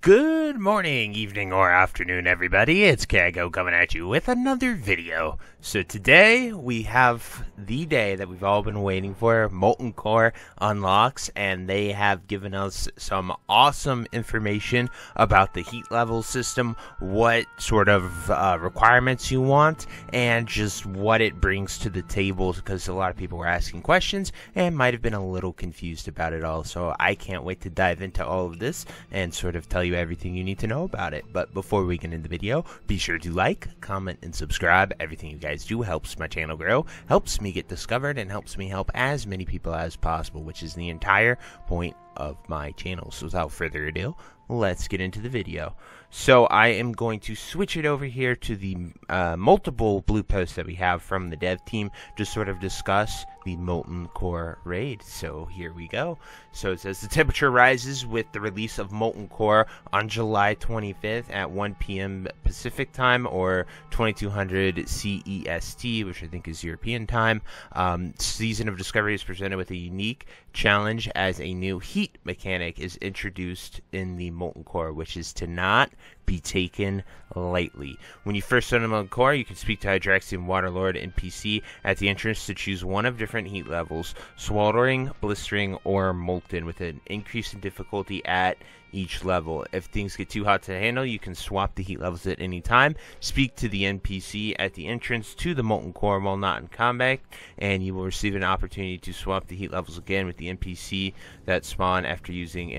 Good morning, evening, or afternoon, everybody. It's Kaghoe coming at you with another video. So today we have the day that we've all been waiting for. Molten Core unlocks, and they have given us some awesome information about the heat level system, what sort of requirements you want, and just what it brings to the table, because a lot of people were asking questions and might have been a little confused about it all. So I can't wait to dive into all of this and sort of tell you everything you need to know about it. But before we get into the video, be sure to like, comment, and subscribe. Everything you guys do helps my channel grow, helps me get discovered, and helps me help as many people as possible, which is the entire point of my channel. So without further ado, let's get into the video. So I am going to switch it over here to the multiple blue posts that we have from the dev team to sort of discuss the Molten Core raid. So here we go. So it says the temperature rises with the release of Molten Core on July 25th at 1 p.m. Pacific time, or 2200 CEST, which I think is European time. Season of Discovery is presented with a unique challenge as a new heat mechanic is introduced in the Molten Core, which is to not be taken lightly. When you first start on Molten Core, you can speak to Hydraxian Waterlord NPC at the entrance to choose one of different heat levels: sweltering, blistering, or molten, with an increase in difficulty at each level. If things get too hot to handle, you can swap the heat levels at any time. Speak to the NPC at the entrance to the Molten Core while not in combat, and you will receive an opportunity to swap the heat levels again with the NPC that spawn after using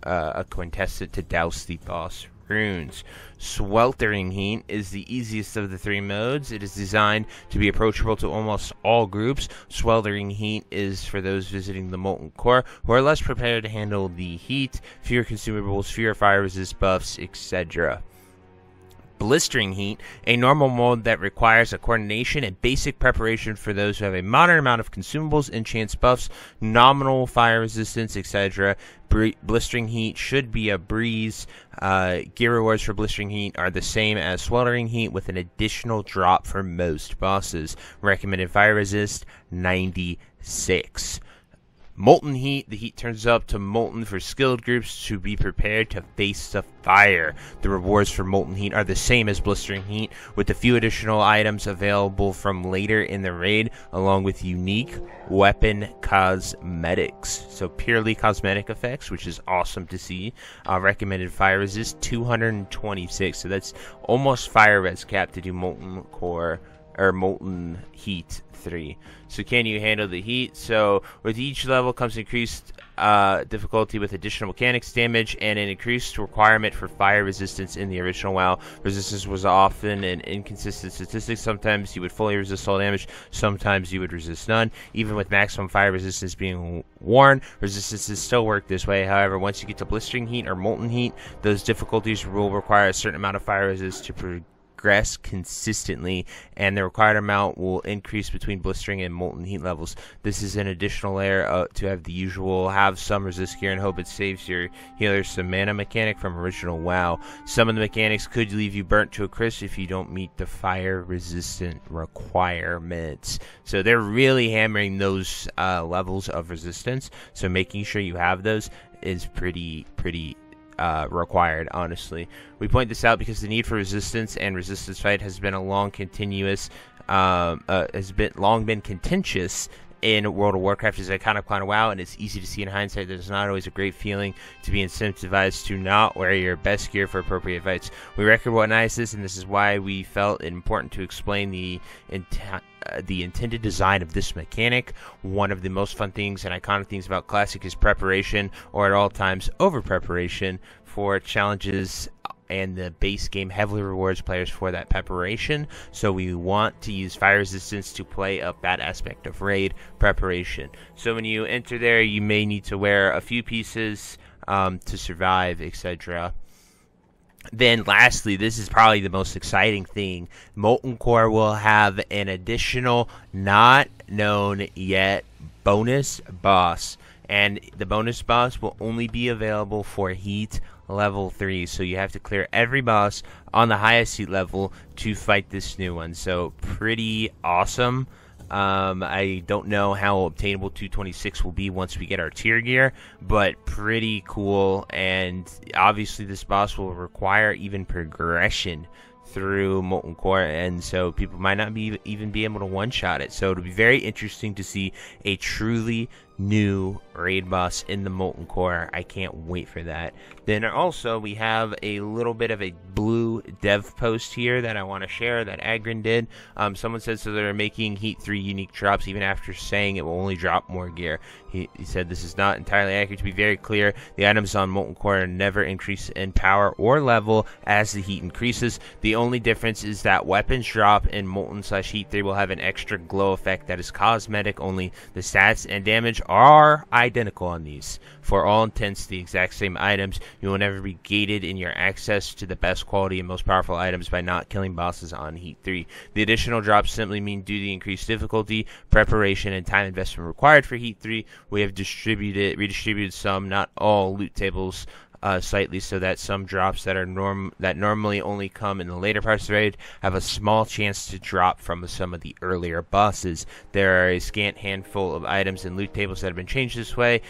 a quintessence to douse the boss runes. Sweltering Heat is the easiest of the three modes. It is designed to be approachable to almost all groups. Sweltering Heat is for those visiting the Molten Core who are less prepared to handle the heat, fewer consumables, fewer fire resist buffs, etc. Blistering Heat, a normal mode that requires a coordination and basic preparation for those who have a moderate amount of consumables, enchants, buffs, nominal fire resistance, etc. Blistering Heat should be a breeze. Gear rewards for Blistering Heat are the same as Sweltering Heat, with an additional drop for most bosses. Recommended fire resist 96. Molten Heat, the heat turns up to molten for skilled groups to be prepared to face the fire. The rewards for Molten Heat are the same as Blistering Heat, with a few additional items available from later in the raid, along with unique weapon cosmetics. So purely cosmetic effects, which is awesome to see. Recommended fire resist 226, so that's almost fire res cap to do Molten Core or Molten Heat 3. So can you handle the heat? So with each level comes increased difficulty with additional mechanics damage and an increased requirement for fire resistance. In the original WoW, resistance was often an inconsistent statistic. Sometimes you would fully resist all damage, sometimes you would resist none. Even with maximum fire resistance being worn, resistances still work this way. However, once you get to Blistering Heat or Molten Heat, those difficulties will require a certain amount of fire resist to progress consistently, and the required amount will increase between blistering and molten heat levels. This is an additional layer to have the usual have some resist gear and hope it saves your healers some mana mechanic from original WoW. Some of the mechanics could leave you burnt to a crisp if you don't meet the fire resistant requirements. So they're really hammering those levels of resistance, so making sure you have those is pretty required, honestly. We point this out because the need for resistance and resistance fight has been a long continuous long been contentious in World of Warcraft as iconic clan of WoW, and it's easy to see in hindsight that it's not always a great feeling to be incentivized to not wear your best gear for appropriate fights. We recognize this, and this is why we felt it important to explain the intended design of this mechanic. One of the most fun things and iconic things about Classic is preparation, or at all times over preparation for challenges, and the base game heavily rewards players for that preparation. So we want to use fire resistance to play up that aspect of raid preparation. So when you enter there, you may need to wear a few pieces to survive, etc. Then lastly, this is probably the most exciting thing. Molten Core will have an additional, not known yet, bonus boss. And the bonus boss will only be available for heat level 3. So you have to clear every boss on the highest heat level to fight this new one. So pretty awesome. I don't know how obtainable 226 will be once we get our tier gear, but pretty cool. And obviously this boss will require even progression through Molten Core, and so people might not even be able to one-shot it. So it'll be very interesting to see a truly new raid boss in the Molten Core. I can't wait for that. Then also we have a little bit of a blue dev post here that I want to share that Agrin did. Someone said so they're making Heat 3 unique drops even after saying it will only drop more gear. He said this is not entirely accurate. To be very clear, the items on Molten Core never increase in power or level as the heat increases. The only difference is that weapons drop in Molten/Heat 3 will have an extra glow effect that is cosmetic only. The stats and damage are identical on these. For all intents, the exact same items. You will never be gated in your access to the best quality and most powerful items by not killing bosses on Heat 3. The additional drops simply mean due to the increased difficulty, preparation, and time investment required for Heat 3, we have redistributed some, not all, loot tables slightly so that some drops that normally only come in the later parts of the raid have a small chance to drop from some of the earlier bosses. There are a scant handful of items and loot tables that have been changed this way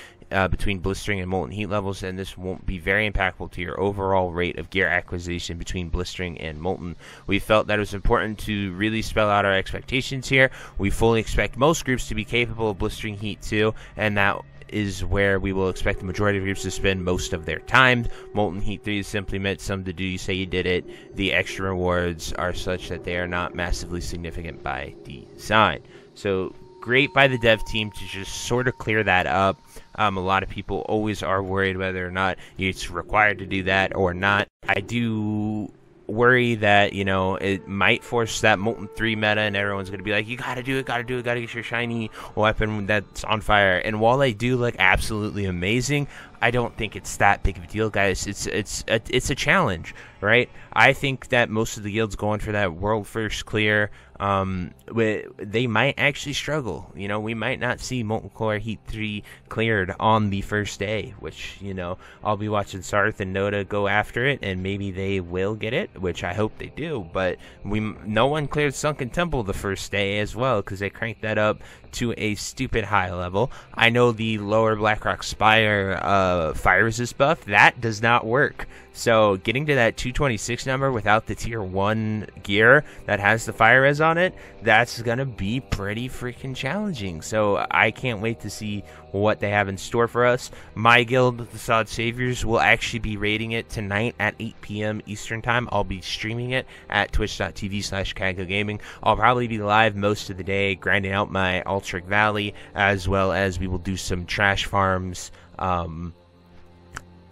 between blistering and molten heat levels, and this won't be very impactful to your overall rate of gear acquisition between blistering and molten. We felt that it was important to really spell out our expectations here. We fully expect most groups to be capable of blistering Heat 2, and that is where we will expect the majority of groups to spend most of their time. Molten Heat 3 is simply meant some to do. You say you did it. The extra rewards are such that they are not massively significant by design. So great by the dev team to just sort of clear that up. A lot of people always are worried whether or not it's required to do that or not. I do worry that, you know, it might force that Molten 3 meta and everyone's going to be like, you gotta do it, gotta get your shiny weapon that's on fire. And while they do look absolutely amazing, I don't think it's that big of a deal, guys. It's a challenge, right? I think that most of the guilds going for that world first clear, they might actually struggle. You know, we might not see Molten Core Heat 3 cleared on the first day, which, you know, I'll be watching Sarth and Noda go after it, and maybe they will get it, which I hope they do. But no one cleared Sunken Temple the first day as well, because they cranked that up to a stupid high level. I know the lower Blackrock Spire fire resist buff, that does not work. So getting to that 226 number without the tier 1 gear that has the fire res on it, that's gonna be pretty freaking challenging. So I can't wait to see what they have in store for us. My guild, the Sod Saviors, will actually be raiding it tonight at 8 p.m. Eastern time. I'll be streaming it at twitch.tv/Kaghoe Gaming. I'll probably be live most of the day grinding out my Altric Valley, as well as we will do some trash farms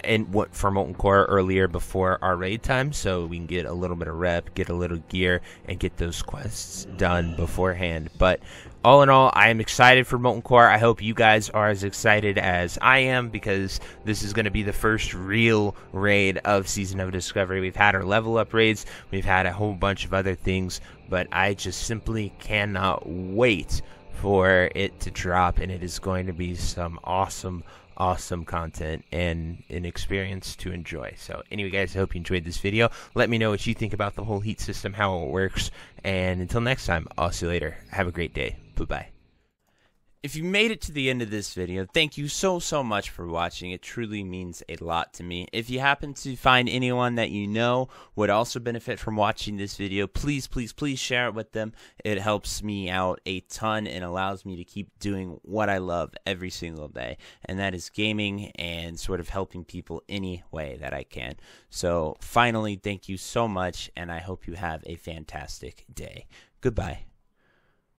and what for Molten Core earlier before our raid time, so we can get a little bit of rep, get a little gear, and get those quests done beforehand. But all in all, I am excited for Molten Core. I hope you guys are as excited as I am, because this is going to be the first real raid of Season of Discovery. We've had our level up raids, we've had a whole bunch of other things, but I just simply cannot wait for it to drop, and it is going to be some awesome content and an experience to enjoy. So anyway, guys, I hope you enjoyed this video. Let me know what you think about the whole heat system, how it works, and until next time, I'll see you later. Have a great day. Bye-bye. If you made it to the end of this video, thank you so much for watching. It truly means a lot to me. If you happen to find anyone that you know would also benefit from watching this video, please share it with them. It helps me out a ton and allows me to keep doing what I love every single day, and that is gaming and sort of helping people any way that I can. So finally, thank you so much, and I hope you have a fantastic day. Goodbye.